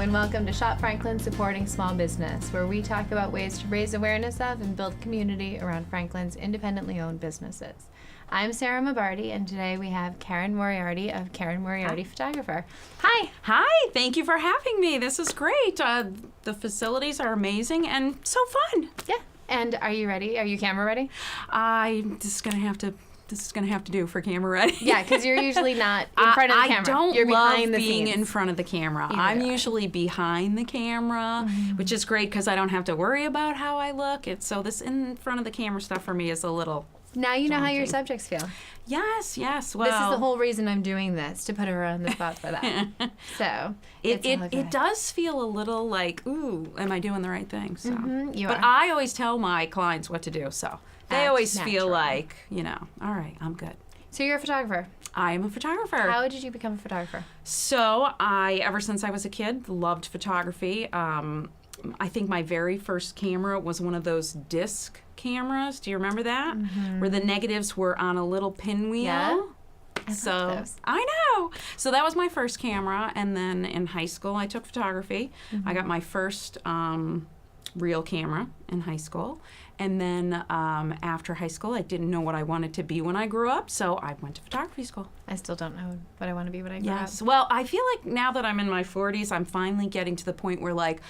and welcome to Shop Franklin Supporting Small Business, where we talk about ways to raise awareness of and build community around Franklin's independently owned businesses. I'm Sarah Mabarty, and today we have Karen Moriarty of Karen Moriarty Photographer. Hi. Hi, thank you for having me. This is great. The facilities are amazing and so fun. Yeah. And are you ready? Are you camera ready? This is gonna have to do for camera ready. Yeah, because you're usually not in front of the camera. I don't you're love behind the being scenes. in front of the camera. Either I'm do I. usually behind the camera, which is great because I don't have to worry about how I look. So this in front of the camera stuff for me is a little Now you know how your daunting. subjects feel. Yes. Well, This is the whole reason I'm doing this, to put her on the spot for that. So It does feel a little like, ooh, am I doing the right thing? So, you but are. I always tell my clients what to do, so they Act always feel natural. like, all right, I'm good. So you're a photographer. I am a photographer. How did you become a photographer? So ever since I was a kid, loved photography. I think my very first camera was one of those disc cameras. Do you remember that? Where the negatives were on a little pinwheel. Yeah. So those. I know. So that was my first camera, and then in high school I took photography. I got my first real camera in high school, and then after high school I didn't know what I wanted to be when I grew up, so I went to photography school. I still don't know what I want to be when I grow up. Yes. Well, I feel like now that I'm in my 40s, I'm finally getting to the point where like,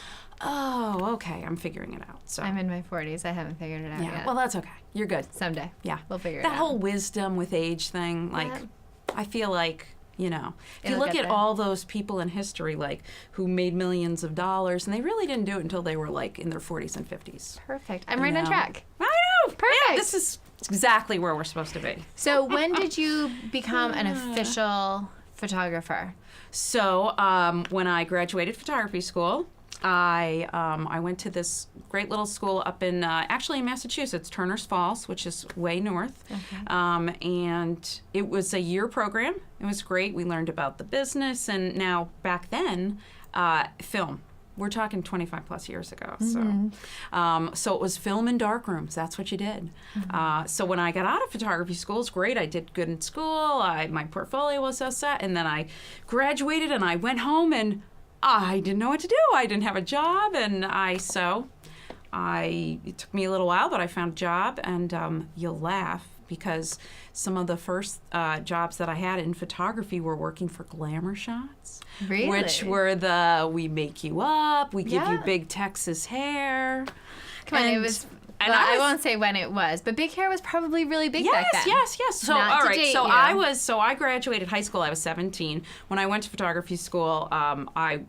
oh, okay, I'm figuring it out. So I'm in my 40s. I haven't figured it out yeah. yet. Well, that's okay. You're good. Someday. Yeah. We'll figure it That out. whole wisdom with age thing, like, Yeah. I feel like, if you It'll look get at there. all those people in history, like, who made millions of dollars, and they really didn't do it until they were, like, in their 40s and 50s. Perfect. I'm right on track. I know. Perfect. Yeah, this is exactly where we're supposed to be. So when did you become an official photographer? So when I graduated photography school, I went to this great little school up in actually in Massachusetts, Turner's Falls, which is way north. Okay. And it was a year program. It was great. We learned about the business, and now back then, film. We're talking 25 plus years ago. So it was film in dark rooms. That's what you did. So when I got out of photography school, it's great. I did good in school. My portfolio was so set. And then I graduated and I went home and I didn't know what to do. I didn't have a job. And it took me a little while, but I found a job. And you'll laugh because some of the first jobs that I had in photography were working for Glamour Shots. Really? Which were we make you up, we give you Yeah. big Texas hair. Come on, it And- was. and Well, I was- won't say when it was, but big hair was probably really big back then. Yes. So Not all to right. date So you. I graduated high school. I was 17 when I went to photography school. I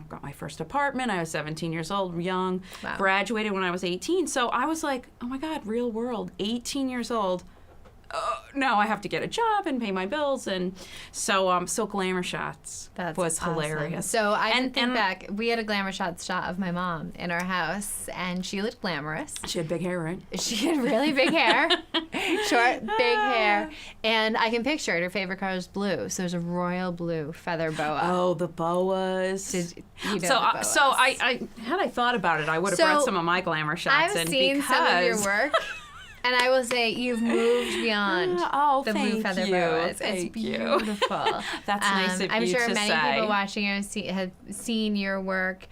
got my first apartment. I was 17 years old, young. Wow. Graduated when I was 18. So I was like, oh my God, real world. 18 years old. Now I have to get a job and pay my bills, and so Glamour Shots That's was awesome. hilarious. So I can And- think and- back. We had a Glamour Shots shot of my mom in our house, and she looked glamorous. She had big hair, right? She had really big hair, short, big hair, and I can picture it. Her favorite color is blue, so there's a royal blue feather boa. Oh, the boas. Did you know So, the boas? so I had I thought about it, I would have So, brought some of my Glamour Shots I've in seen because some of your work, and I will say you've moved beyond Oh, the blue thank feather you. boas. It's Thank you. beautiful. That's nice of I'm you sure to many say. people watching have seen your work,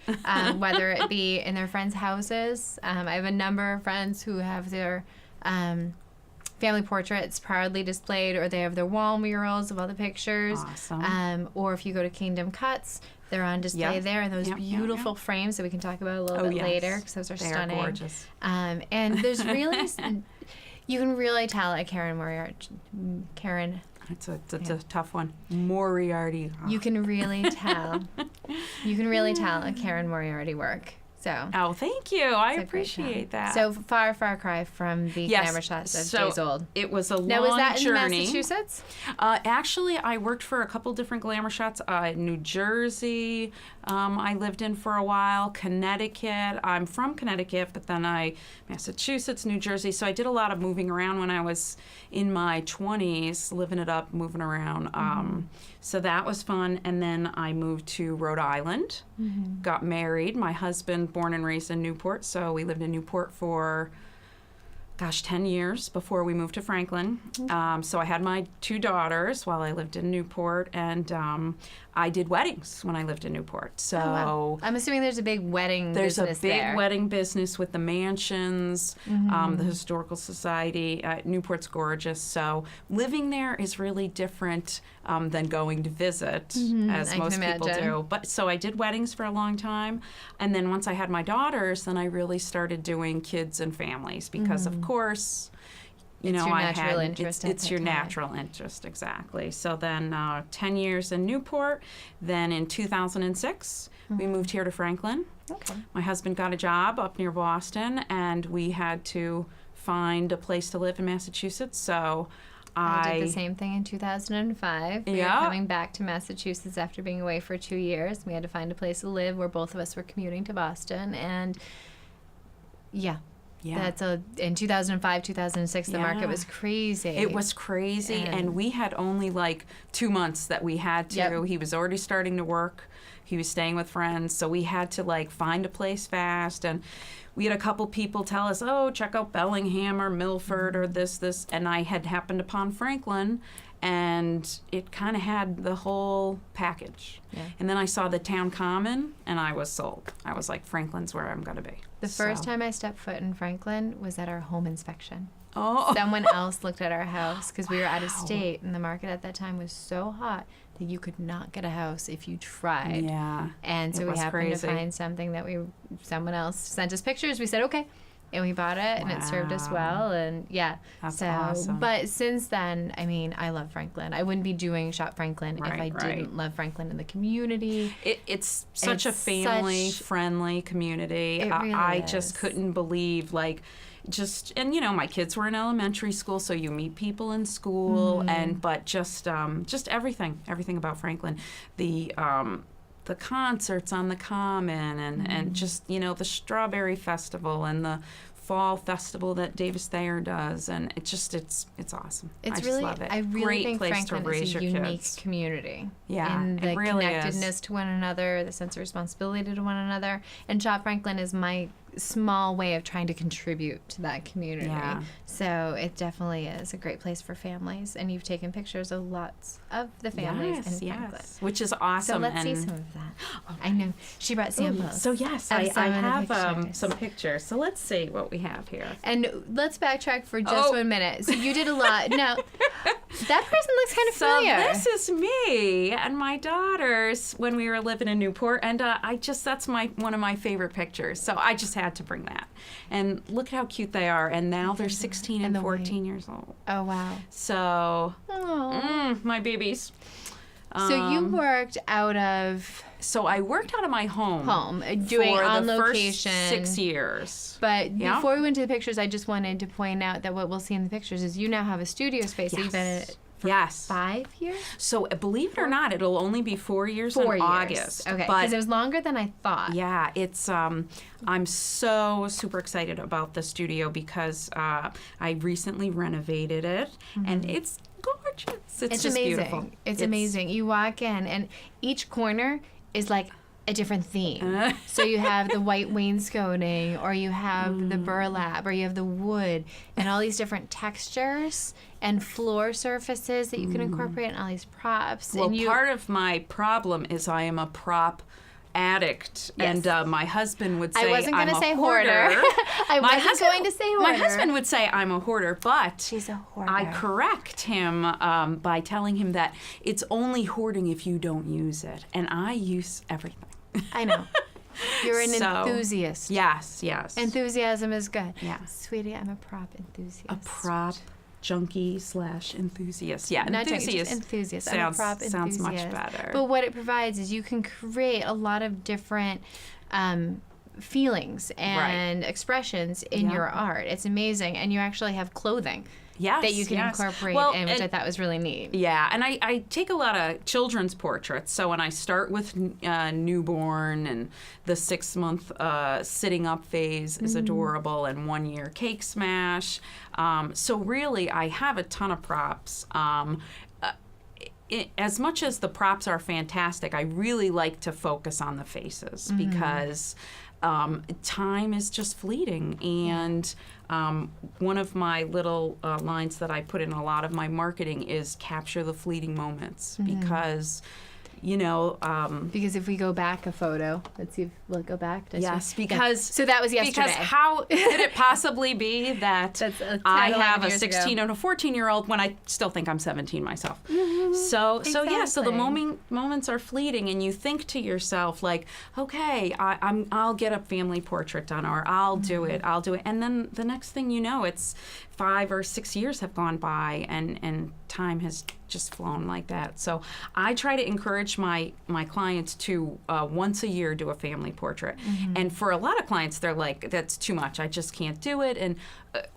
whether it be in their friends' houses. I have a number of friends who have their family portraits proudly displayed, or they have their wall murals of all the pictures. Awesome. Or if you go to Kingdom Cuts, they're on display Yep. there, and those Yep, yep, frames that we can talk about a little bit yes. later, because those are They stunning. are gorgeous. And there's really, you can really tell a Karen Moriarty. It's a tough one. Moriarty. You can really tell. You can really tell a Karen Moriarty work. So. Oh, thank you. I It's a great appreciate job. that. So far cry from the Yes, Glamour Shots of so Days Old. it was a Now, long was that journey. in Massachusetts? Actually, I worked for a couple different Glamour Shots. New Jersey, I lived in for a while. Connecticut. I'm from Connecticut, but then Massachusetts, New Jersey. So I did a lot of moving around when I was in my 20s, living it up, moving around. So that was fun. And then I moved to Rhode Island, got married. My husband, born and raised in Newport, so we lived in Newport for 10 years before we moved to Franklin. So I had my 2 daughters while I lived in Newport, and I did weddings when I lived in Newport. So wow. I'm assuming there's a big wedding business there. There's a big wedding business with the mansions, the Historical Society. Newport's gorgeous. So living there is really different than going to visit, as most people do. But so I did weddings for a long time. And then once I had my daughters, then I really started doing kids and families because, of course, it's your natural interest. It's your natural interest, exactly. So then 10 years in Newport. Then in 2006, we moved here to Franklin. Okay. My husband got a job up near Boston, and we had to find a place to live in Massachusetts. So I did the same thing in 2005. We were coming back to Massachusetts after being away for 2 years. We had to find a place to live where both of us were commuting to Boston. And in 2005, 2006, the market was crazy. It was crazy, and we had only like 2 months that we had to. Yep. He was already starting to work. He was staying with friends, so we had to like find a place fast. And we had a couple people tell us, "Oh, check out Bellingham or Milford or this," and I had happened upon Franklin, and it kind of had the whole package. Yeah. And then I saw the town common, and I was sold. I was like, Franklin's where I'm going to be. The first time I stepped foot in Franklin was at our home inspection. Oh. Someone else looked at our house because we were out of state, and the market at that time was so hot that you could not get a house if you tried. Yeah. And so we happened to find something that someone else sent us pictures. We said, okay. And we bought it, and it served us well, and That's awesome. But since then, I mean, I love Franklin. I wouldn't be doing Shop Franklin if I didn't love Franklin and the community. It's such a family-friendly community. It really I is. just couldn't believe, and my kids were in elementary school, so you meet people in school, but just everything about Franklin, the concerts on the Common, and just the Strawberry Festival and the Fall Festival that Davis Thayer does, and it's awesome. It's I just really, love it. I really Great think place Franklin to raise is a your unique kids. community. Yeah, and the it really connectedness to one another, the sense of responsibility to one another. And Shop Franklin is my small way of trying to contribute to that community. Yeah. So it definitely is a great place for families, and you've taken pictures of lots of the families in Franklin. Which is awesome. So let's see some of that. I know she brought samples. So yes, I have some pictures. So let's see what we have here. And let's backtrack for just 1 minute. So you did a lot. Now, that person looks kind of familiar. So this is me and my daughters when we were living in Newport, and that's one of my favorite pictures. So I just had to bring that. And look how cute they are. And now they're 16 and 14 years old. Oh, wow. So, my babies. So you worked out of... So I worked out of my home doing for on the location. First 6 years. But before we went to the pictures, I just wanted to point out that what we'll see in the pictures is you now have a studio space that you've been in it for 5 years? So believe it or not, it'll only be 4 years in August. Okay, because it was longer than I thought. Yeah, it's I'm so super excited about the studio because I recently renovated it, and it's gorgeous. It's just amazing. Beautiful. It's amazing. You walk in, and each corner is like a different theme. So you have the white wainscoting, or you have the burlap, or you have the wood, and all these different textures and floor surfaces that you can incorporate, and all these props. Well, and part of my problem is I am a prop addict, and my husband would say I wasn't going to say hoarder. I wasn't going to say hoarder. My husband would say I'm a hoarder, but she's a hoarder. I correct him by telling him that it's only hoarding if you don't use it, and I use everything. I know. You're an enthusiast. Yes. Enthusiasm is good. Yeah. Sweetie, I'm a prop enthusiast. A prop junkie / enthusiast. Yeah, not enthusiast. Junkie, just enthusiast. I'm a prop enthusiast. Sounds much better. But what it provides is you can create a lot of different feelings and expressions in your art. It's amazing. And you actually have clothing. that you can incorporate in, which I thought was really neat. Yeah, and I take a lot of children's portraits. So when I start with newborn, and the 6-month sitting up phase is adorable, and 1 year cake smash. So really, I have a ton of props. As much as the props are fantastic, I really like to focus on the faces because time is just fleeting. And one of my little lines that I put in a lot of my marketing is capture the fleeting moments, because because if we go back a photo, let's see if we'll go back. Yes, because so that was yesterday. Because how could it possibly be that I have a 16 and a 14-year-old when I still think I'm 17 myself? So the moments are fleeting, and you think to yourself like, okay, I'll get a family portrait done, or I'll do it, and then the next thing you know, it's 5 or 6 years have gone by, and time has just flown like that. So I try to encourage my clients to once a year do a family portrait. And for a lot of clients, they're like, that's too much. I just can't do it. And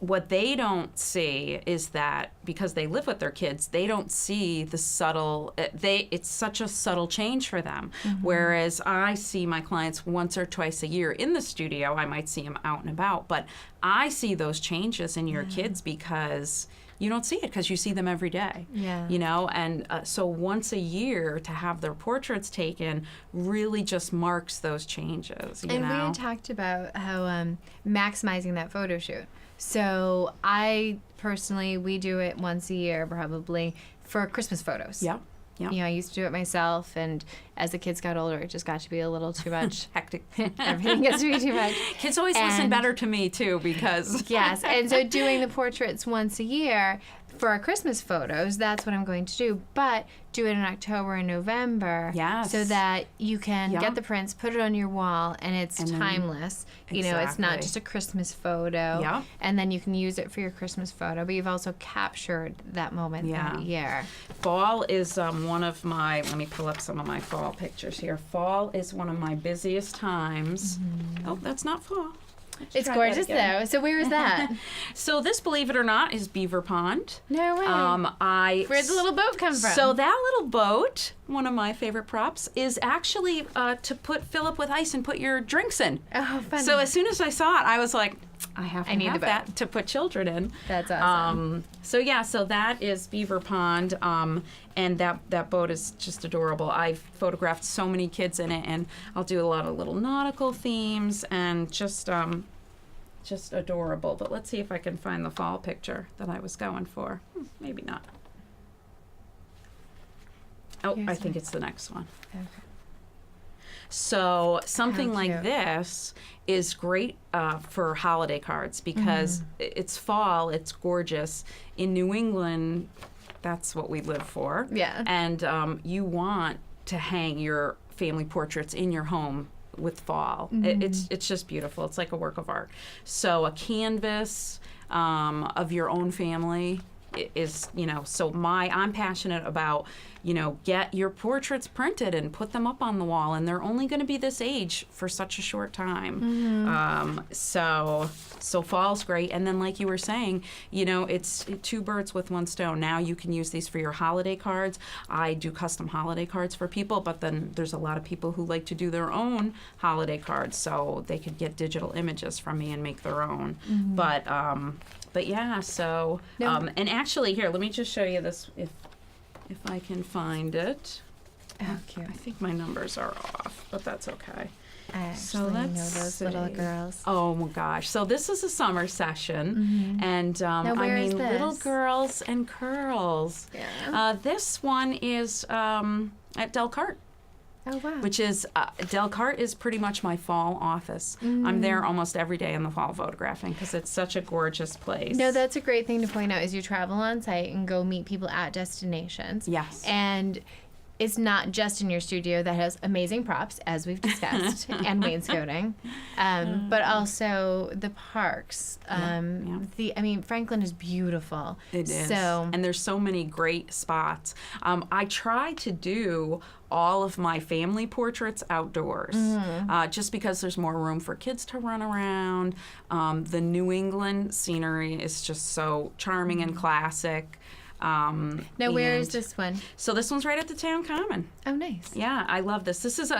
what they don't see is that because they live with their kids, they don't see the subtle, it's such a subtle change for them. Whereas I see my clients once or twice a year in the studio. I might see them out and about, but I see those changes in your kids because you don't see it, because you see them every day. And so once a year to have their portraits taken really just marks those changes. We had talked about how maximizing that photo shoot. So I personally, we do it once a year probably for Christmas photos. Yep. I used to do it myself, and as the kids got older, it just got to be a little too much. Hectic. Everything gets to be too much. Kids always listen better to me, too, because... Yes, and so doing the portraits once a year for our Christmas photos, that's what I'm going to do. But do it in October and November, so that you can get the prints, put it on your wall, and it's timeless. It's not just a Christmas photo, and then you can use it for your Christmas photo, but you've also captured that moment that year. Fall is one of my, let me pull up some of my fall pictures here. Fall is one of my busiest times. Oh, that's not fall. It's gorgeous, though. So where is that? So this, believe it or not, is Beaver Pond. No way. Where'd the little boat come from? So that little boat, one of my favorite props, is actually to fill up with ice and put your drinks in. Oh, funny. So as soon as I saw it, I was like, I need that to put children in. That's awesome. So that is Beaver Pond, and that boat is just adorable. I've photographed so many kids in it, and I'll do a lot of little nautical themes, and just adorable. But let's see if I can find the fall picture that I was going for. Maybe not. Oh, I think it's the next one. Okay. So something like this is great for holiday cards, because it's fall, it's gorgeous. In New England, that's what we live for. Yeah. And you want to hang your family portraits in your home with fall. It's just beautiful. It's like a work of art. So a canvas of your own family is, so I'm passionate about, get your portraits printed and put them up on the wall, and they're only going to be this age for such a short time. So fall's great. And then, like you were saying, it's two birds with one stone. Now you can use these for your holiday cards. I do custom holiday cards for people, but then there's a lot of people who like to do their own holiday cards, so they could get digital images from me and make their own. But yeah, so and actually, here, let me just show you this if I can find it. Oh, cute. I think my numbers are off, but that's okay. I actually know those little girls. Oh my gosh! So this is a summer session, and little girls and curls. Yeah. This one is at Delcarte. Oh, wow. Which is, Delcarte is pretty much my fall office. I'm there almost every day in the fall photographing, because it's such a gorgeous place. No, that's a great thing to point out, is you travel on site and go meet people at destinations. Yes. And it's not just in your studio that has amazing props, as we've discussed, and wainscoting, but also the parks. Franklin is beautiful. It is. So, and there's so many great spots. I try to do all of my family portraits outdoors, just because there's more room for kids to run around. The New England scenery is just so charming and classic. Now, where is this one? So this one's right at the town common. Oh, nice. Yeah, I love this. This is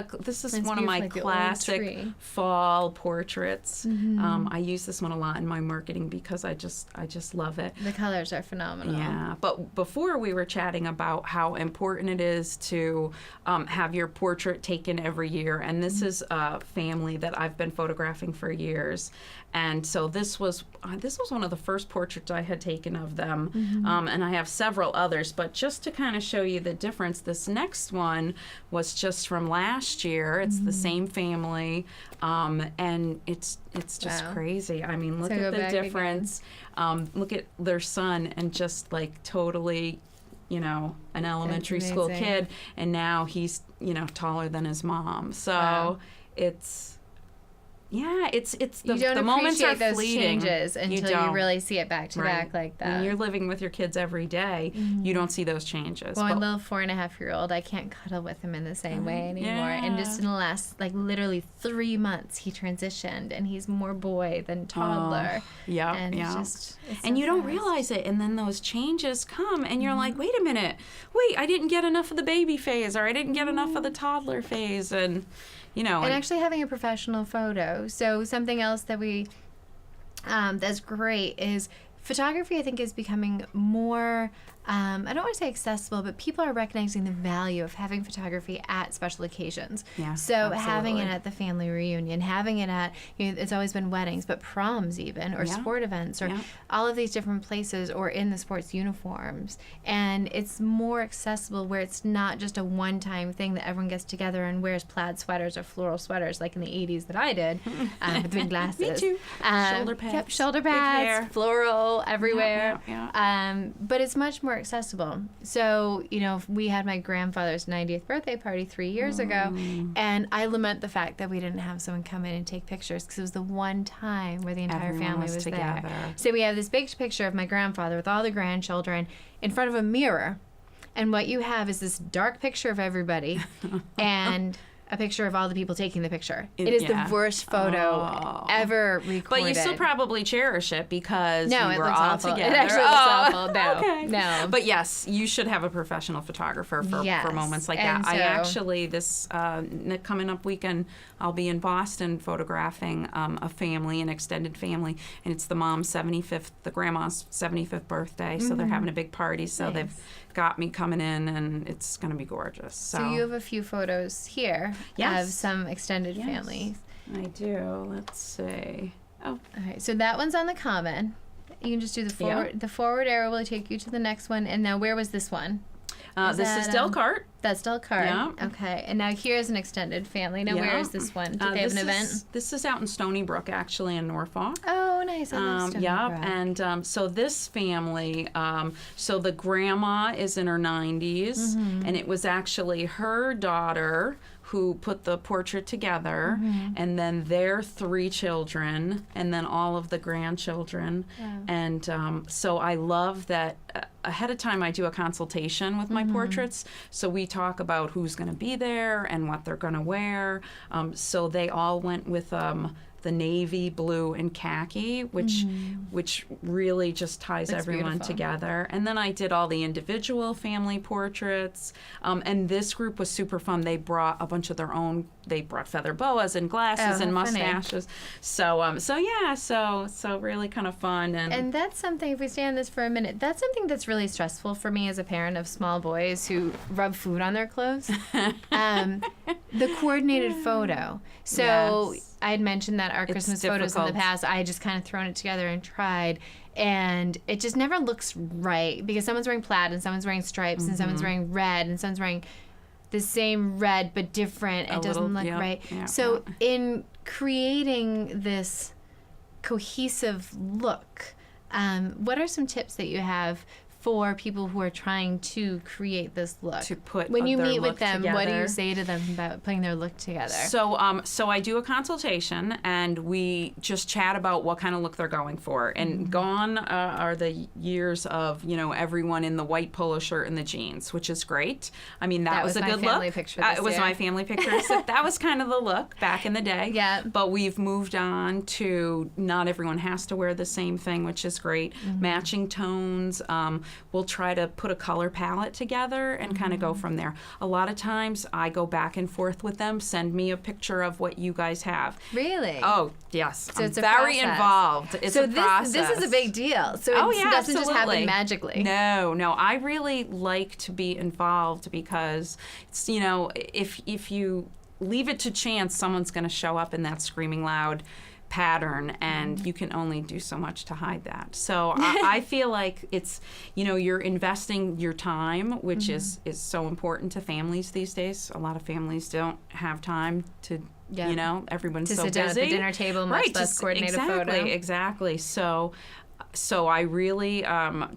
one of my like classic fall portraits. I use this one a lot in my marketing because I just love it. The colors are phenomenal. Yeah, but before we were chatting about how important it is to have your portrait taken every year, and this is a family that I've been photographing for years, and so this was one of the first portraits I had taken of them, and I have several others, but just to kind of show you the difference, this next one was just from last year. It's the same family, and it's just crazy. I mean, look at the difference. Look at their son, and just like totally, an elementary school kid, and now he's taller than his mom. So it's the moments are those fleeting. Changes until you really see it back to back like that. When you're living with your kids every day, you don't see those changes. Well, my little 4.5-year-old, I can't cuddle with him in the same way anymore. And just in the last, literally 3 months, he transitioned, and he's more boy than toddler. And you don't realize it, and then those changes come, and you're like, wait a minute, I didn't get enough of the baby phase, or I didn't get enough of the toddler phase, and and actually having a professional photo. So something else that that's great is photography, I think, is becoming more, I don't want to say accessible, but people are recognizing the value of having photography at special occasions. Yeah, so absolutely. Having it at the family reunion, having it at, it's always been weddings, but proms even, or sport events, or all of these different places, or in the sports uniforms. And it's more accessible where it's not just a one-time thing that everyone gets together and wears plaid sweaters or floral sweaters like in the 80s that I did, with the big glasses. Me too. Shoulder pads. Yep, shoulder pads, floral everywhere. But it's much more accessible. So, we had my grandfather's 90th birthday party 3 years ago, and I lament the fact that we didn't have someone come in and take pictures, because it was the one time where the entire family was together. There. So we have this big picture of my grandfather with all the grandchildren in front of a mirror, and what you have is this dark picture of everybody and a picture of all the people taking the picture. It is the worst photo ever recorded. But you still probably cherish it because you were all awful. together. It actually looks awful. No, okay. No. But yes, you should have a professional photographer for moments like that. I actually, this coming up weekend, I'll be in Boston photographing a family, an extended family, and it's the mom's 75th, the grandma's 75th birthday, so they're having a big party, so they've got me coming in, and it's going to be gorgeous. So you have a few photos here of some extended families. I do. Let's see. Oh. All right. So that one's on the common. You can just do the forward. The forward arrow will take you to the next one. And now, where was this one? This is Delcart. That's Delcart. Yeah. Okay. And now here's an extended family. Now, where is this one? Do they have an event? This is out in Stony Brook, actually, in Norfolk. Oh, nice. I love Stony Brook. And so this family, so the grandma is in her 90s, and it was actually her daughter who put the portrait together, and then their 3 children, and then all of the grandchildren. Wow. And so I love that ahead of time I do a consultation with my portraits, so we talk about who's going to be there and what they're going to wear. So they all went with the navy, blue, and khaki, which really just ties everyone together. And then I did all the individual family portraits. And this group was super fun. They brought a bunch of their own. They brought feather boas and glasses and mustaches. Funny. So really kind of fun. And that's something, if we stay on this for a minute, that's something that's really stressful for me as a parent of small boys who rub food on their clothes. The coordinated photo. So I had mentioned that our Christmas photos in the past, I had just kind of thrown it together and tried, and it just never looks right because someone's wearing plaid and someone's wearing stripes and someone's wearing red and someone's wearing the same red but different. It doesn't look right. Yeah, so in creating this cohesive look, what are some tips that you have for people who are trying to create this look? To put when you their meet look with them, together. what do you say to them about putting their look together? So I do a consultation, and we just chat about what kind of look they're going for. And gone are the years of everyone in the white polo shirt and the jeans, which is great. I mean that was a good look. It was my family picture. So that was kind of the look back in the day. Yeah. But we've moved on to not everyone has to wear the same thing, which is great. Matching tones. we'll try to put a color palette together and kind of go from there. A lot of times I go back and forth with them, send me a picture of what you guys have. Really? Oh, yes. So I'm it's a very process. Involved. It's a process. This is a big deal. So Oh, it yeah, doesn't just happen absolutely. magically. No. I really like to be involved because, it's, you know, if you leave it to chance, someone's going to show up in that screaming loud pattern, and you can only do so much to hide that. So I feel like it's, you know, you're investing your time, which is so important to families these days. A lot of families don't have time to, you know, everyone's to so sit busy. down at the dinner table, much Right, less coordinate a photo. Exactly. So I really,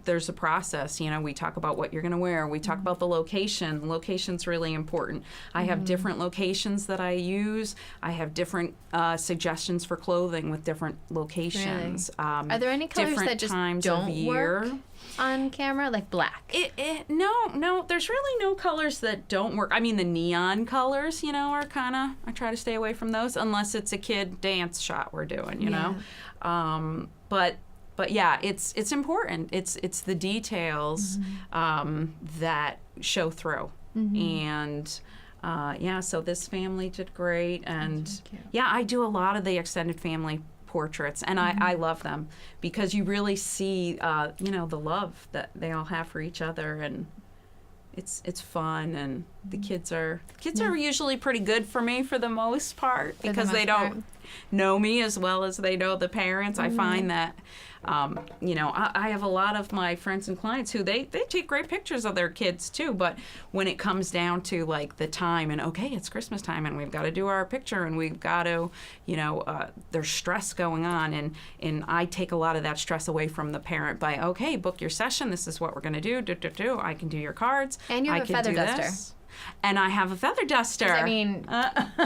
there's a process, you know, we talk about what you're going to wear. We talk about the location. Location's really important. I have different locations that I use. I have different suggestions for clothing with different locations. Are there any colors different that just times don't of year. work on camera, like black? No, there's really no colors that don't work. I mean, the neon colors, you know, are kind of, I try to stay away from those unless it's a kid dance shot we're doing, you know. But yeah, it's important. It's the details that show through. And yeah, so this family did great. And yeah, I do a lot of the extended family portraits, and I love them because you really see, you know, the love that they all have for each other, and it's fun, and the kids are usually pretty good for me for the most part because they don't know me as well as they know the parents. I find that. You know, I have a lot of my friends and clients who they take great pictures of their kids too, but when it comes down to like the time and okay, it's Christmas time and we've got to do our picture and we've got to, you know, there's stress going on, and I take a lot of that stress away from the parent by okay, book your session. This is what we're going to do. I can do your cards. And you have I a can feather do duster. this. And I have a feather duster. I mean,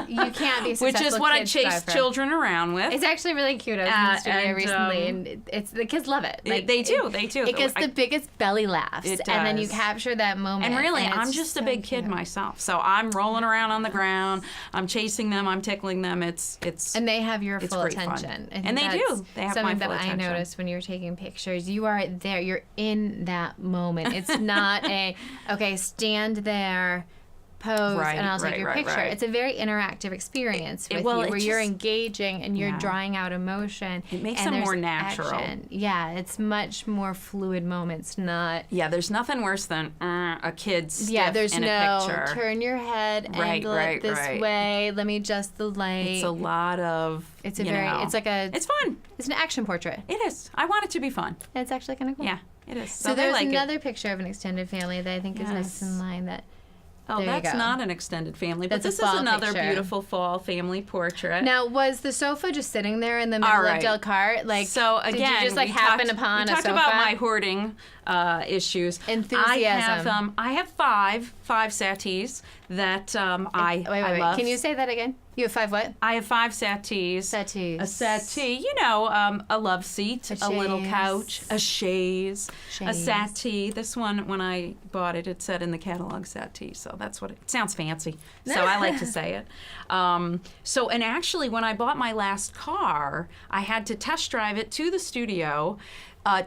you can't be successful. Which is what I kids chase photographer. children around with. It's actually really cute. I was in the studio and, recently, and it's the kids love it. Like, they do. It gets the biggest belly laughs, It and then you does. capture that moment. And really, and I'm it's just a so big kid cute. myself. So I'm rolling around on the ground. I'm chasing them. I'm tickling them. It's And they have your it's full great fun. attention. And they that's do. They have my something full that attention. I noticed when you're taking pictures. You are there. You're in that moment. It's not okay, stand there, pose, Right, and I'll take right, your right, picture. right. It's a very interactive experience with well, you, it where you're just- engaging and you're Yeah. drawing out emotion. It makes and them more there's natural. action. Yeah, it's much more fluid moments, not... Yeah, there's nothing worse than a kid stiff Yeah, there's in a no picture. turn your head, angle it this way, let me adjust the light. It's a lot of, It's a you very, know, it's like a, it's fun. it's an action portrait. It is. I want it to be fun. It's actually kind of cool. Yeah, it is. So they there's like another it. picture of an extended family that I think is nice Yes. in line. That Oh, there you that's go. not an extended family, but That's a this is fall another picture. beautiful fall family portrait. Now, was the sofa just sitting there in the middle All of right. Del Cart? Like, So again, did you just like we happen talked, upon we a talked sofa? about my hoarding issues. Enthusiasm. I have five settees that I Wait. love. Can you say that again? You have 5 what? I have 5 settees. Settees. A settee, you know, a love seat, a little chaise. couch, a chaise, a Chaise. settee. This one, when I bought it, it said in the catalog settee, so that's what it sounds fancy. So I like to say it. And actually, when I bought my last car, I had to test drive it to the studio.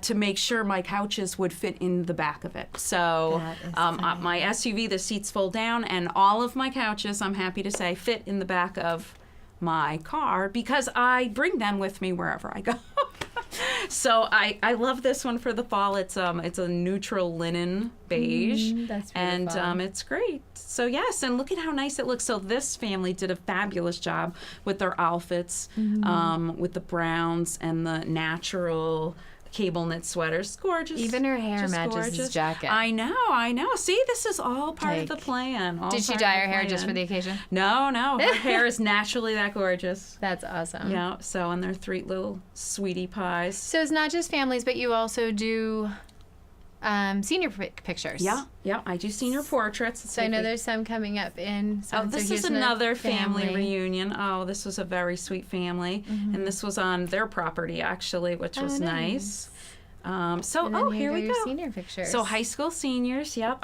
To make sure my couches would fit in the back of it. So That is funny. my SUV, the seats fold down, and all of my couches, I'm happy to say, fit in the back of my car because I bring them with me wherever I go. So I love this one for the fall. It's a neutral linen beige, that's and beautiful. it's great. So yes, and look at how nice it looks. So this family did a fabulous job with their outfits, with the browns and the natural cable knit sweaters. Gorgeous. Even her hair Just matches his gorgeous. jacket. I know. See, this is all part of the Like, plan. all Did she part dye of her the hair just for plan. the occasion? No. Her hair is naturally that gorgeous. That's awesome. Yeah. So, and they're 3 little sweetie pies. So it's not just families, but you also do senior pictures. Yeah. I do senior portraits. So I know there's some coming up in. Oh, this is another family reunion. Oh, this was a very sweet family, and this was on their property actually, which was nice. And then here we your go. Senior pictures. So high school seniors, yep.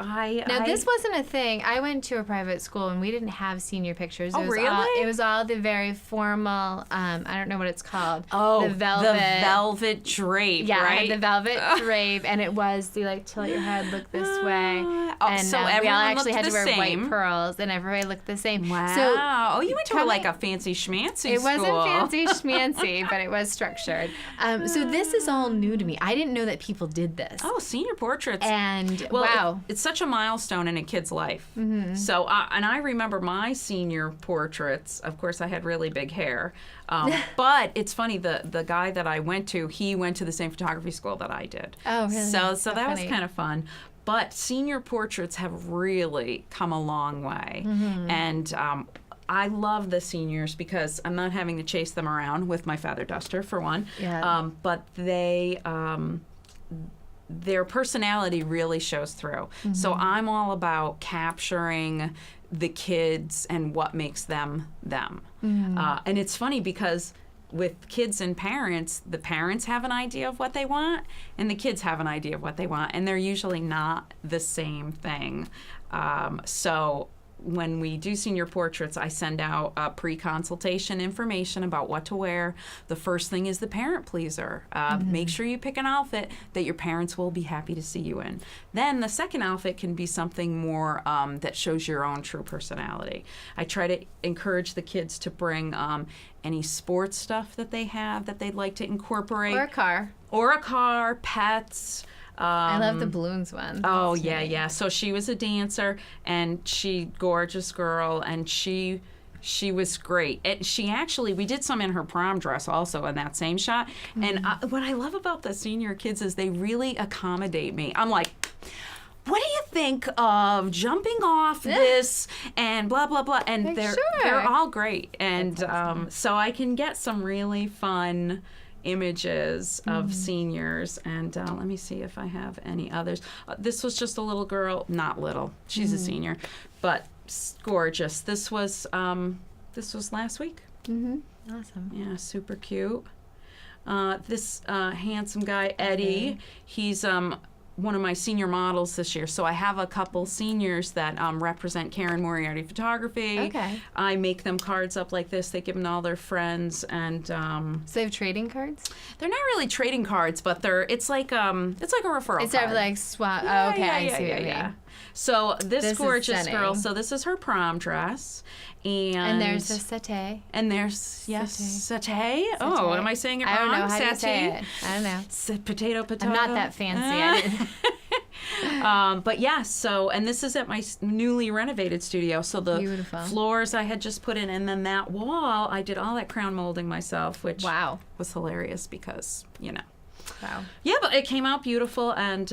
This wasn't a thing. I went to a private school and we didn't have senior pictures. Oh, really? It was all the very formal. I don't know what it's called. Oh, the velvet drape. Yeah, right? I had the velvet drape, and it was you like tilt your head, look this way, and so we all everyone actually looked had to the wear same. white pearls, and everybody looked the same. Wow. So you went to like a fancy schmancy it school. wasn't fancy schmancy, but it was structured. So this is all new to me. I didn't know that people did this. Oh, senior portraits. And wow. It's such a milestone in a kid's life. Mm-hmm. So, and I remember my senior portraits. Of course, I had really big hair. But it's funny, the guy that I went to, he went to the same photography school that I did. Oh, really? So that was kind of fun. But senior portraits have really come a long way. Mm-hmm. And I love the seniors because I'm not having to chase them around with my feather duster, for one. Yeah. But their personality really shows through. Mm-hmm. So I'm all about capturing the kids and what makes them them. Mm-hmm. And it's funny because with kids and parents, the parents have an idea of what they want and the kids have an idea of what they want, and they're usually not the same thing. So when we do senior portraits, I send out pre-consultation information about what to wear. The first thing is the parent pleaser. Make sure you pick an outfit that your parents will be happy to see you in. Then the second outfit can be something more that shows your own true personality. I try to encourage the kids to bring any sports stuff that they have that they'd like to incorporate. Or a car, pets. I love the balloons one. Oh, yeah. So she was a dancer, and gorgeous girl, and she was great. And we did some in her prom dress also in that same shot. Mm-hmm. And what I love about the senior kids is they really accommodate me. I'm like, what do you think of jumping off this and blah, blah, blah. And they're all great. And awesome. So I can get some really fun images of seniors, and let me see if I have any others. This was just a little girl, not little, she's a senior, but gorgeous. This was last week. Awesome. Yeah, super cute. This handsome guy, Eddie, he's one of my senior models this year. So I have a couple seniors that represent Karen Moriarty Photography. Okay. I make them cards up like this. They give them to all their friends, and so they have trading cards? They're not really trading cards, but it's like a referral It's sort of like swap. Oh, okay, I see what you mean. So this gorgeous girl, so this is her prom dress. And there's a satay. And there's, satay. Oh, am I saying it wrong? I don't know. How do you say it? I don't know. Potato. I'm not that fancy. But yeah, and this is at my newly renovated studio. So the Beautiful. Floors I had just put in, and then that wall, I did all that crown molding myself, which was hilarious because, Wow. Yeah, but it came out beautiful, and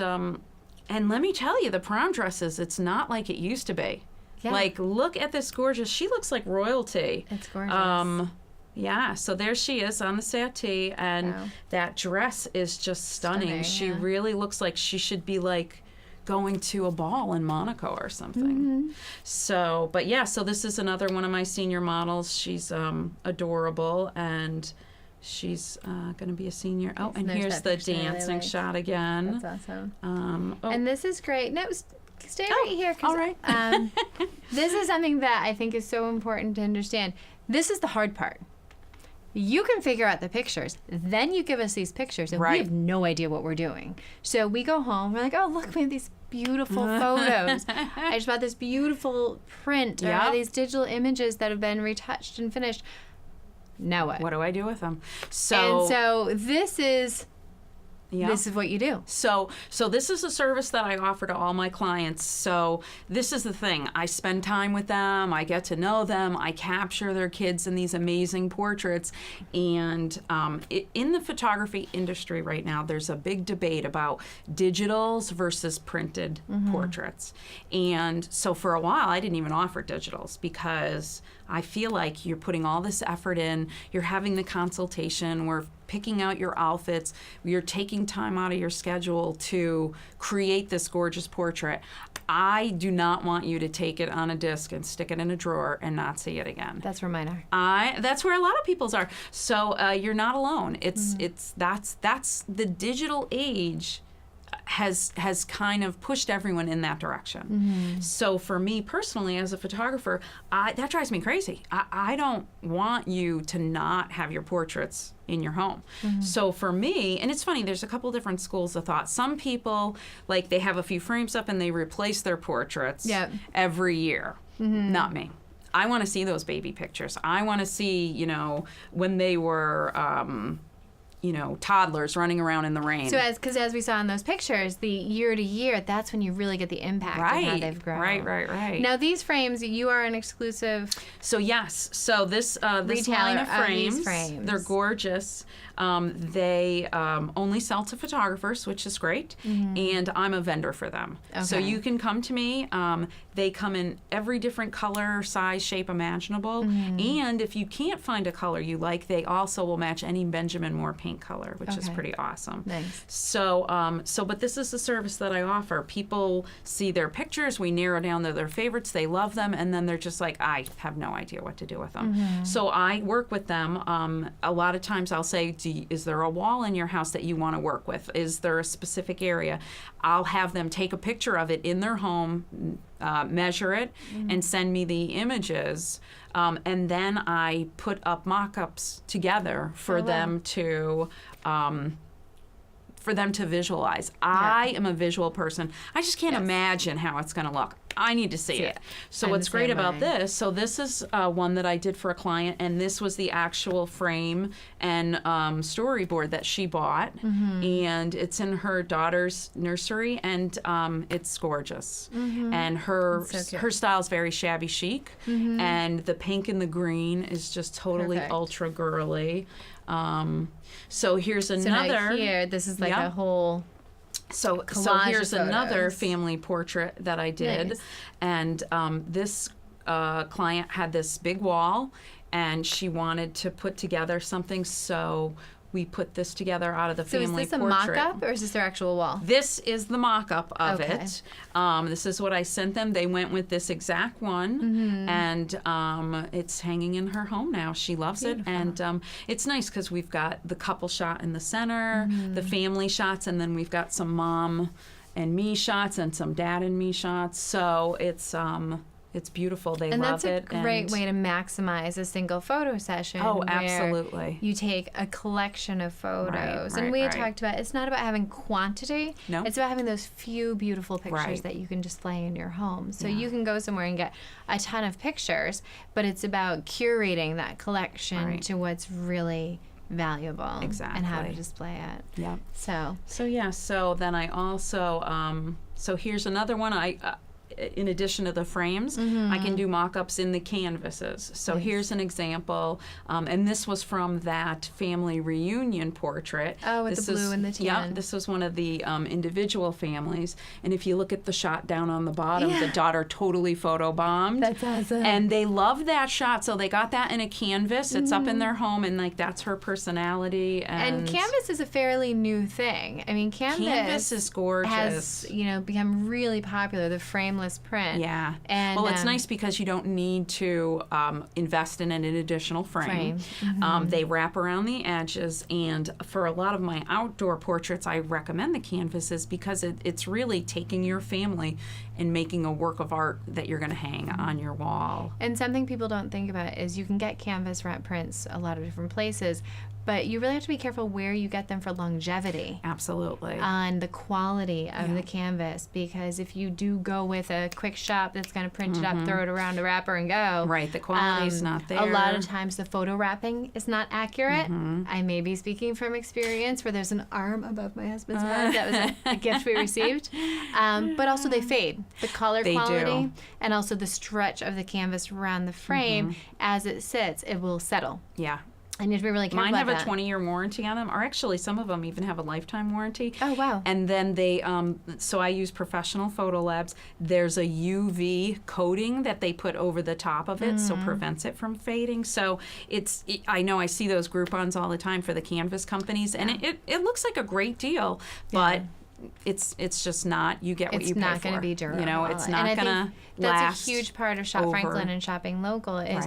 let me tell you, the prom dresses, it's not like it used to be. Yeah. Like, look at this gorgeous, she looks like royalty. It's gorgeous. Yeah, so there she is on the settee, and that dress is just stunning. She really looks like she should be like going to a ball in Monaco or something. Mm-hmm. So this is another one of my senior models. She's adorable, and she's going to be a senior. Oh, and here's the dancing shot again. That's awesome. And this is great. No, stay right here. All right. This is something that I think is so important to understand. This is the hard part. You can figure out the pictures. Then you give us these pictures, and we have no idea what we're doing. So we go home. We're like, oh, look, we have these beautiful photos. I just bought this beautiful print. Or these digital images that have been retouched and finished. Now what? What do I do with them? So this is... Yeah. This is what you do. So this is a service that I offer to all my clients. So this is the thing. I spend time with them. I get to know them. I capture their kids in these amazing portraits. And in the photography industry right now, there's a big debate about digitals versus printed portraits. And so for a while, I didn't even offer digitals because I feel like you're putting all this effort in. You're having the consultation where picking out your outfits. You're taking time out of your schedule to create this gorgeous portrait. I do not want you to take it on a disc and stick it in a drawer and not see it again. That's where mine are. That's where a lot of people's are. So you're not alone. That's the digital age has kind of pushed everyone in that direction. So for me personally, as a photographer, that drives me crazy. I don't want you to not have your portraits in your home. So for me, and it's funny, there's a couple different schools of thought. Some people, like, they have a few frames up and they replace their portraits every year. Not me. I want to see those baby pictures. I want to see, you know, when they were you know, toddlers running around in the rain. So as we saw in those pictures, the year to year, that's when you really get the impact of how they've grown. Right. Now these frames, you are an exclusive. So yes, so this line of frames, they're gorgeous. They only sell to photographers, which is great, and I'm a vendor for them. Okay. So you can come to me. They come in every different color, size, shape imaginable, and if you can't find a color you like, they also will match any Benjamin Moore paint color, which is pretty awesome. Nice. So, but this is the service that I offer. People see their pictures, we narrow down their favorites, they love them, and then they're just like, I have no idea what to do with them. So I work with them. A lot of times I'll say, is there a wall in your house that you want to work with? Is there a specific area? I'll have them take a picture of it in their home, measure it, and send me the images. And then I put up mock-ups together for them to visualize. I am a visual person. I just can't imagine how it's going to look. I need to see it. So what's great about this, so this is one that I did for a client, and this was the actual frame and storyboard that she bought, and it's in her daughter's nursery, and it's gorgeous. And her style is very shabby chic, and the pink and the green is just totally ultra girly. So here's another. So now here, this is like a whole. So here's another family portrait that I did, and this client had this big wall, and she wanted to put together something, so we put this together out of the family portrait. So is this a mock-up, or is this their actual wall? This is the mock-up of it. This is what I sent them. They went with this exact one, and it's hanging in her home now. She loves it, and it's nice because we've got the couple shot in the center, the family shots, and then we've got some mom and me shots and some dad and me shots. So it's beautiful. They love it. And that's a great way to maximize a single photo session. Oh, absolutely. You take a collection of photos. And we had talked about, it's not about having quantity. No. It's about having those few beautiful pictures that you can display in your home. So you can go somewhere and get a ton of pictures, but it's about curating that collection to what's really valuable. Exactly. And how to display it. Yeah. So then I also, so here's another one. In addition to the frames, I can do mock-ups in the canvases. So here's an example, and this was from that family reunion portrait. Oh, with the blue and the tan. Yeah, this was one of the individual families. And if you look at the shot down on the bottom, the daughter totally photobombed. That's awesome. And they loved that shot, so they got that in a canvas. It's up in their home, and like that's her personality. And canvas is a fairly new thing. I mean, canvas is gorgeous. Has become really popular. The frameless print. Yeah. And it's nice because you don't need to invest in an additional frame. They wrap around the edges, and for a lot of my outdoor portraits, I recommend the canvases because it's really taking your family and making a work of art that you're going to hang on your wall. And something people don't think about is you can get canvas wrap prints a lot of different places, but you really have to be careful where you get them for longevity. Absolutely. On the quality of the canvas, because if you do go with a quick shop that's going to print it up, throw it around a wrapper and go. Right, the quality's not there. A lot of times the photo wrapping is not accurate. I may be speaking from experience where there's an arm above my husband's head. That was a gift we received. But also they fade. The color quality and also the stretch of the canvas around the frame, as it sits, it will settle. Yeah. And you have to be really careful Mine have about a 20-year warranty on them, or actually some of them even have a lifetime warranty. Oh, wow. And then they, so I use Professional Photo Labs. There's a UV coating that they put over the top of it, so prevents it from fading. So I know I see those Groupons all the time for the canvas companies, and it looks like a great deal, but it's just not. You get what you pay for. It's not going to be durable. You know, it's not going to last. That's a huge part of Shop Franklin and shopping local is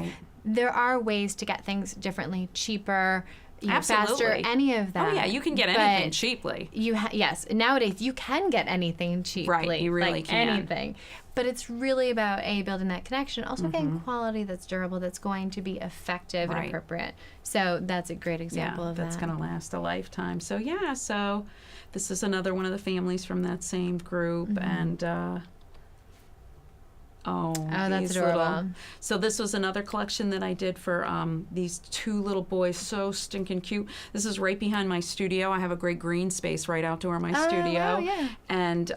there are ways to get things differently, cheaper, faster, any of that. Oh yeah, you can get anything cheaply. Yes, nowadays you can get anything cheaply. Right, you really can. Anything. But it's really about building that connection, also getting quality that's durable, that's going to be effective and appropriate. So that's a great example of that. That's going to last a lifetime. So so this is another one of the families from that same group, and that's adorable. So this was another collection that I did for these two little boys, so stinking cute. This is right behind my studio. I have a great green space right outdoor in my studio. Wow, yeah. And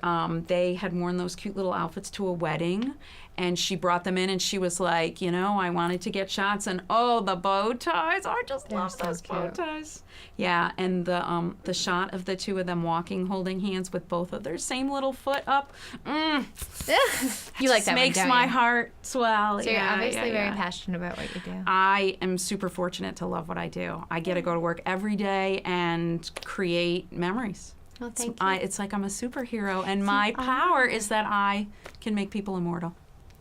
they had worn those cute little outfits to a wedding. And she brought them in, and she was like, I wanted to get shots, and the bow ties. I just love those bow ties. Yeah, and the shot of the two of them walking, holding hands with both of their same little foot up. You like that makes my heart swell. So you're obviously very passionate about what you do. I am super fortunate to love what I do. I get to go to work every day and create memories. Well, thank you. It's like I'm a superhero, and my power is that I can make people immortal.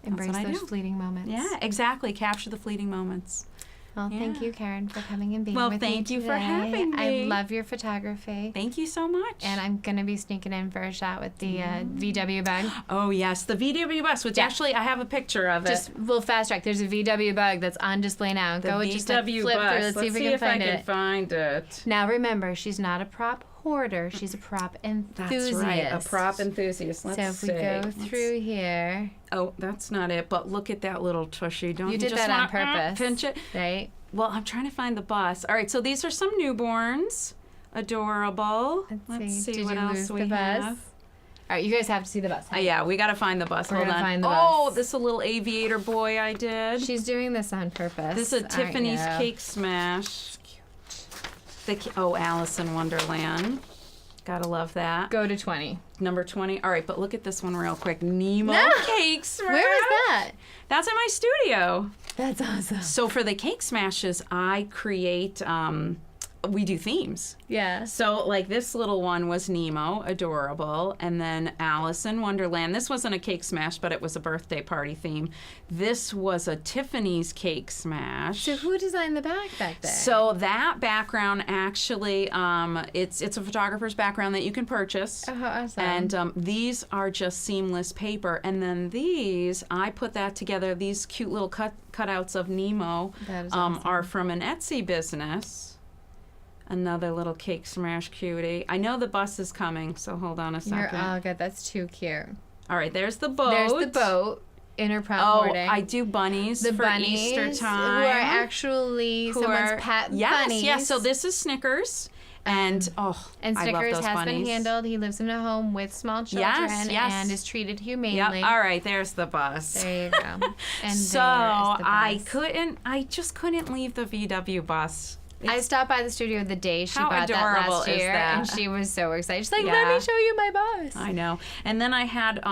Embrace those fleeting moments. Yeah, exactly. Capture the fleeting moments. Well, thank you, Karen, for coming and being with me today. Well, thank you for having me. I love your photography. Thank you so much. And I'm going to be sneaking in for a shot with the VW bug. Oh, yes, the VW bus, which actually I have a picture of it. We'll fast track. There's a VW bug that's on display now. The Go VW just flip bus. through. Let's see if we can find it. I can find it. Now, remember, she's not a prop hoarder. She's a prop enthusiast. That's right, a prop enthusiast. Let's see. So if we go through here. Oh, that's not it, but look at that little tushy. Don't you did just that on purpose. Pinch it? Right. Well, I'm trying to find the bus. All right, so these are some newborns. Adorable. Let's see what else we have. All right, you guys have to see the bus. Yeah, we got to find the bus. We're Hold on. Find the bus. bus. This is a little aviator boy I did. She's doing this on purpose. This is a Tiffany's Cake Smash. Alice in Wonderland. Gotta love that. Go to 20. Number 20. All right, but look at this one real quick. Nemo Cake Smash. Where was that? That's in my studio. That's awesome. So for the cake smashes, I create, we do themes. Yeah. So like this little one was Nemo, adorable, and then Alice in Wonderland. This wasn't a cake smash, but it was a birthday party theme. This was a Tiffany's Cake Smash. So who designed the back there? So that background actually, it's a photographer's background that you can purchase. Oh, awesome. And these are just seamless paper. And then these, I put that together. These cute little cutouts of Nemo awesome. Are from an Etsy business. Another little cake smash cutie. I know the bus is coming, so hold on a second. Oh, good. That's too cute. All right, there's the boat. There's the boat in her prom boarding. I do bunnies for Easter time. Who are actually someone's pet bunnies. Yes, so this is Snickers. And Snickers I love those has bunnies. been handled. He lives in a home with small children and is treated humanely. Yep. All right, there's the bus. There you go. And so there's the bus. I just couldn't leave the VW bus. I stopped by the studio the day she How bought that adorable last is year, that? and she was so excited. She's like, "Let me show you my bus." I know. And then I had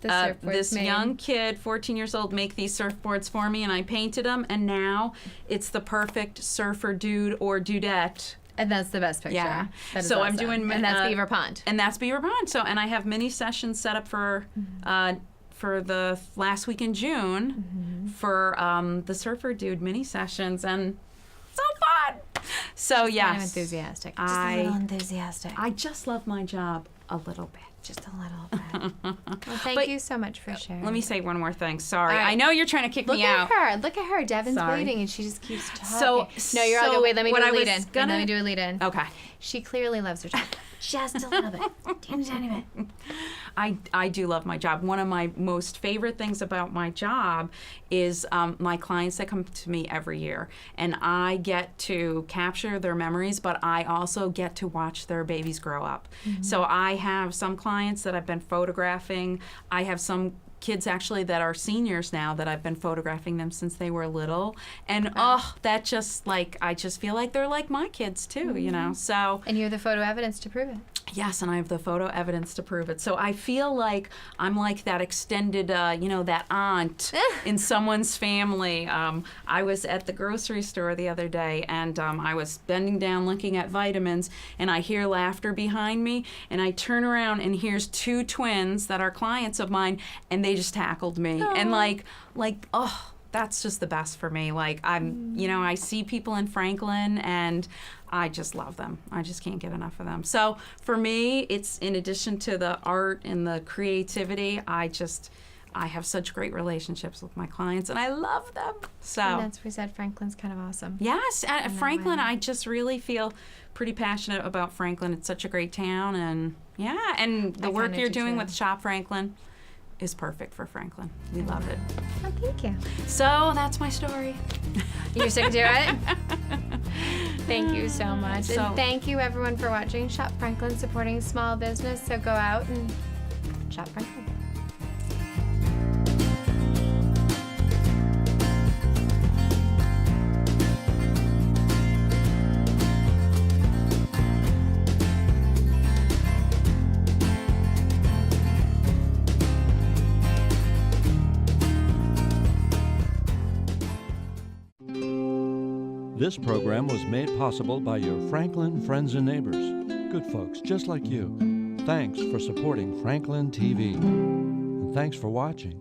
this made. young kid, 14 years old, make these surfboards for me, and I painted them. And now it's the perfect surfer dude or dudette. And that's the best picture. Yeah. That is so awesome. I'm doing, and that's Beaver Pond. And that's Beaver Pond. So, and I have mini sessions set up for the last week in June for the surfer dude mini sessions, and so fun. So yes, kind of enthusiastic. Just a little enthusiastic. I just love my job a little bit. Just a little bit. Well, thank you so much for sharing. Let me say one more thing. Sorry. Right. I know you're trying to kick me out. Look at her. Devin's Sorry. waiting, and she just keeps talking. So, no, you're all good. Wait, let me do a lead in. Let me do a lead in. Okay. She clearly loves her job. Just a little bit. Tiny bit. I do love my job. One of my most favorite things about my job is my clients that come to me every year. And I get to capture their memories, but I also get to watch their babies grow up. Mm-hmm. So I have some clients that I've been photographing. I have some kids actually that are seniors now that I've been photographing them since they were little. And that just like, I just feel like they're like my kids too, you know, so. And you have the photo evidence to prove it. Yes, and I have the photo evidence to prove it. So I feel like I'm like that extended, that aunt in someone's family. I was at the grocery store the other day, and I was bending down looking at vitamins, and I hear laughter behind me, and I turn around, and here's two twins that are clients of mine, and they just tackled me. Aww. And that's just the best for me. Like, I see people in Franklin, and I just love them. I just can't get enough of them. So for me, it's in addition to the art and the creativity, I have such great relationships with my clients, and I love them. So And that's why we said Franklin's kind of awesome. yes, Franklin, I just really feel pretty passionate about Franklin. It's such a great town, and the work kinda you're do doing too. with Shop Franklin is perfect for Franklin. We love it. Oh, thank you. So that's my story. You're sick to it? Thank you so much. And thank you everyone for watching Shop Franklin, supporting small business. So go out and shop Franklin. This program was made possible by your Franklin friends and neighbors, good folks just like you. Thanks for supporting Franklin TV. And thanks for watching.